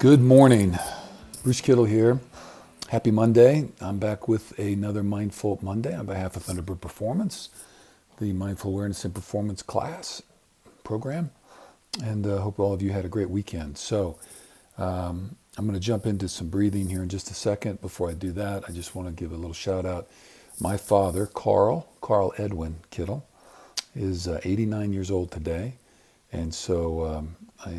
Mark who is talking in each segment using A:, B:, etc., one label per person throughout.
A: Good morning. Bruce Kittle here. Happy Monday. I'm back with another Mindful Monday on behalf of Thunderbird Performance, the Mindful Awareness and Performance class program. And I hope all of you had a great weekend. So I'm going to jump into some breathing here in just a second. Before I do that, I just want to give a little shout out. My father, Carl Edwin Kittle, is 89 years old today. And so I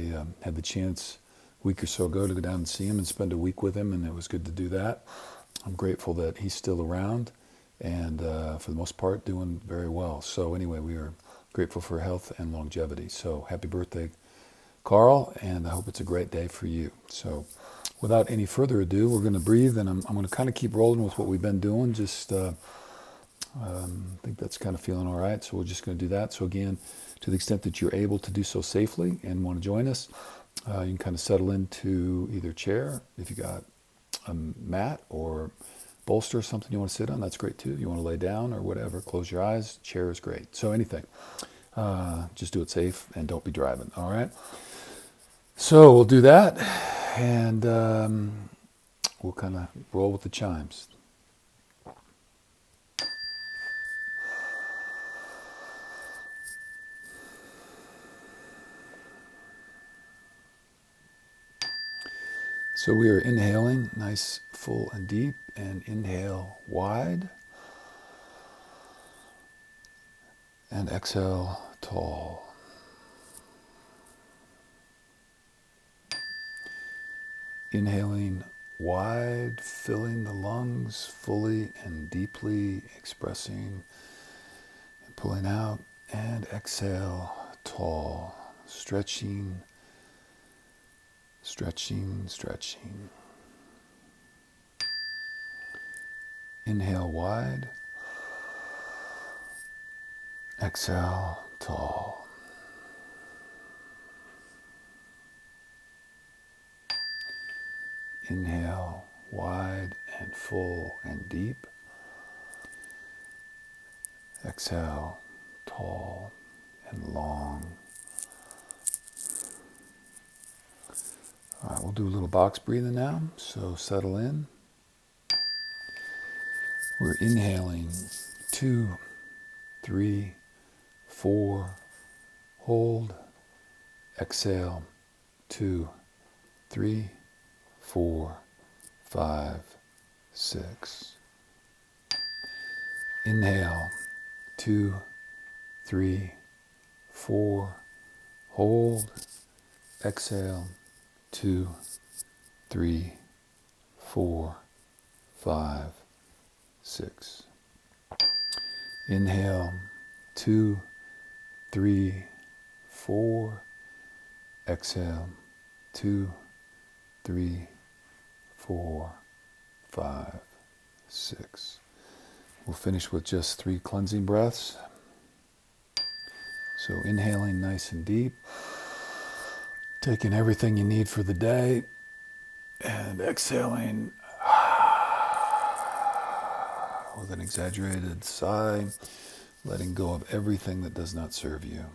A: had the chance a week or so ago to go down and see him and spend a week with him, and it was good to do that. I'm grateful that he's still around and for the most part doing very well. So anyway, we are grateful for health and longevity. So happy birthday, Carl, and I hope it's a great day for you. So without any further ado, we're going to breathe, and I'm going to kind of keep rolling with what we've been doing. I think that's kind of feeling all right. So we're just going to do that. So again, to the extent that you're able to do so safely and want to join us, you can kind of settle into either chair. If you got a mat or bolster or something you want to sit on, that's great too. You want to lay down or whatever, close your eyes. Chair is great. So anything. Just do it safe and don't be driving. All right. So we'll do that, and we'll kind of roll with the chimes. So we are inhaling nice, full, and deep, and inhale wide, and exhale tall. Inhaling wide, filling the lungs fully and deeply, expressing and pulling out, and exhale tall, stretching, stretching, stretching. Inhale wide, exhale tall. Inhale wide and full and deep. Exhale tall and long. All right, we'll do a little box breathing now. So settle in. We're inhaling 2, 3, 4. Hold. Exhale 2, 3, 4, 5, 6. Inhale 2, 3, 4. Hold. Exhale 2, 3, 4, 5, 6. Inhale 2, 3, 4. Exhale 2, 3, 4, 5, 6. We'll finish with just 3 cleansing breaths. So inhaling nice and deep, taking everything you need for the day, and exhaling with an exaggerated sigh, letting go of everything that does not serve you.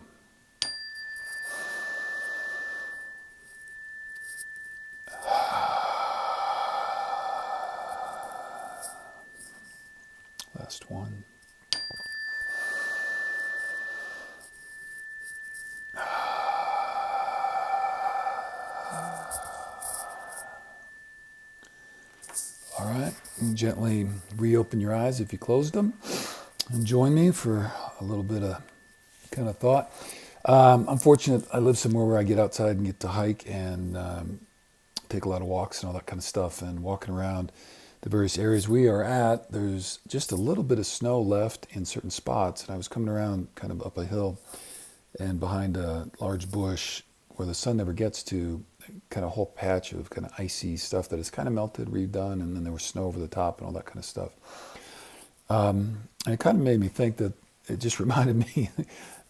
A: Last one. All right, and gently reopen your eyes if you closed them, and join me for a little bit of kind of thought. I'm fortunate I live somewhere where I get outside and get to hike and take a lot of walks and all that kind of stuff. And walking around the various areas we are at, there's just a little bit of snow left in certain spots. And I was coming around kind of up a hill and behind a large bush where the sun never gets to, kind of whole patch of kind of icy stuff that is kind of melted, redone, and then there was snow over the top and all that kind of stuff. And it kind of made me think that it just reminded me,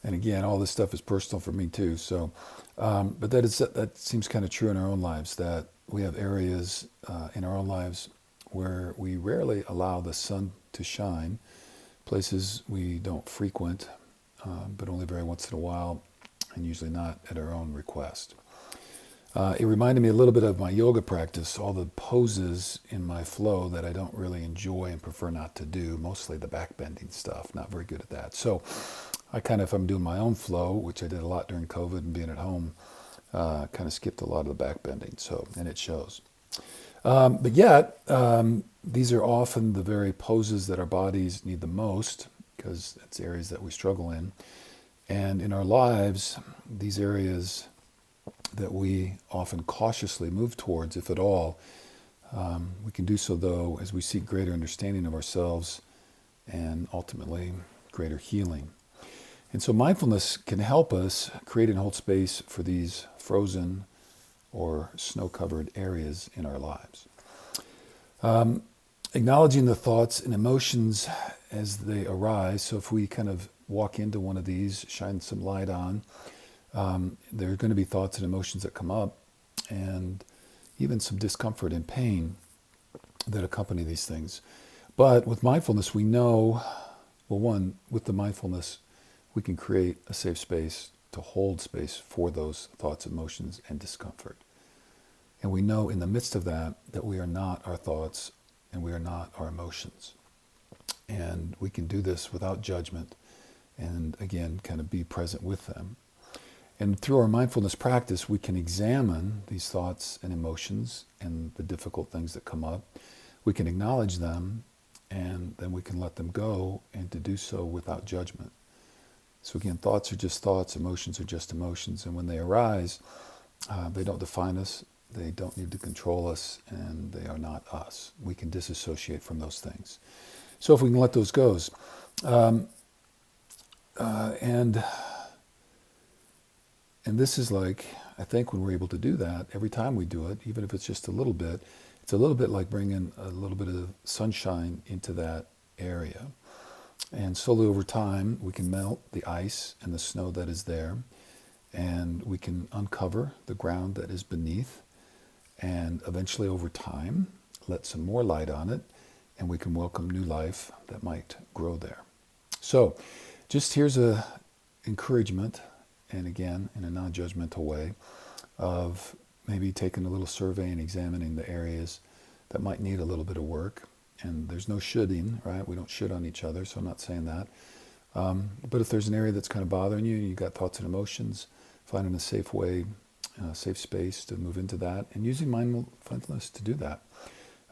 A: and again, all this stuff is personal for me too. So, but that seems kind of true in our own lives, that we have areas in our own lives where we rarely allow the sun to shine, places we don't frequent, but only very once in a while, and usually not at our own request. It reminded me a little bit of my yoga practice, all the poses in my flow that I don't really enjoy and prefer not to do, mostly the back bending stuff, not very good at that. So I kind of, if I'm doing my own flow, which I did a lot during COVID and being at home, kind of skipped a lot of the back bending, so, and it shows. But yet, these are often the very poses that our bodies need the most because it's areas that we struggle in. And in our lives, these areas that we often cautiously move towards, if at all, we can do so, though, as we seek greater understanding of ourselves and ultimately greater healing. And so mindfulness can help us create and hold space for these frozen or snow-covered areas in our lives. Acknowledging the thoughts and emotions as they arise. So if we kind of walk into one of these, shine some light on, there are going to be thoughts and emotions that come up, and even some discomfort and pain that accompany these things. But with mindfulness, we know, well, one, with the mindfulness, we can create a safe space to hold space for those thoughts, emotions, and discomfort. And we know in the midst of that that we are not our thoughts and we are not our emotions. And we can do this without judgment and, again, kind of be present with them. And through our mindfulness practice, we can examine these thoughts and emotions and the difficult things that come up. We can acknowledge them, and then we can let them go, and to do so without judgment. So again, thoughts are just thoughts, emotions are just emotions, and when they arise, they don't define us, they don't need to control us, and they are not us. We can disassociate from those things. So if we can let those go, and this is like, I think when we're able to do that, every time we do it, even if it's just a little bit, it's a little bit like bringing a little bit of sunshine into that area. And slowly over time, we can melt the ice and the snow that is there, and we can uncover the ground that is beneath, and eventually over time, let some more light on it, and we can welcome new life that might grow there. So just here's a encouragement, and again, in a non-judgmental way, of maybe taking a little survey and examining the areas that might need a little bit of work. And there's no shoulding, right? We don't should on each other, so I'm not saying that. But if there's an area that's kind of bothering you, you've got thoughts and emotions, finding a safe way, a safe space to move into that, and using mindfulness to do that.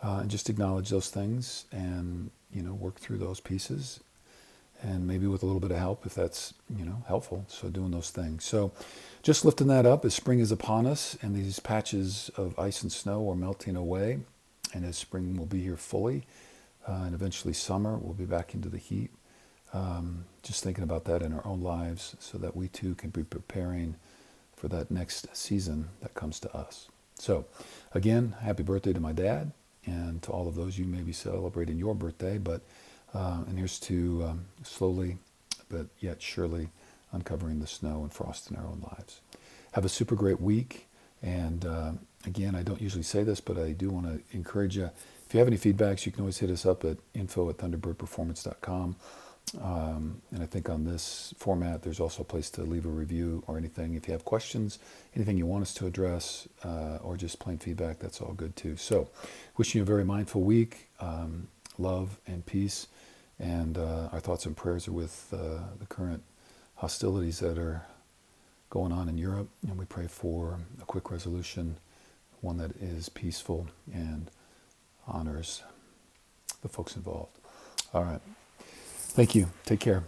A: And just acknowledge those things and, work through those pieces, and maybe with a little bit of help if that's, helpful. So doing those things. So just lifting that up as spring is upon us and these patches of ice and snow are melting away. And as spring will be here fully, and eventually summer, we'll be back into the heat. Just thinking about that in our own lives so that we too can be preparing for that next season that comes to us. So again, happy birthday to my dad and to all of those you may be celebrating your birthday. But and here's to slowly but yet surely uncovering the snow and frost in our own lives. Have a super great week. And again, I don't usually say this, but I do want to encourage you. If you have any feedbacks, you can always hit us up at info@thunderbirdperformance.com. And I think on this format, there's also a place to leave a review or anything. If you have questions, anything you want us to address, or just plain feedback, that's all good too. So wishing you a very mindful week, love and peace. And our thoughts and prayers are with the current hostilities that are going on in Europe, and we pray for a quick resolution, one that is peaceful and honors the folks involved. All right. Thank you. Take care.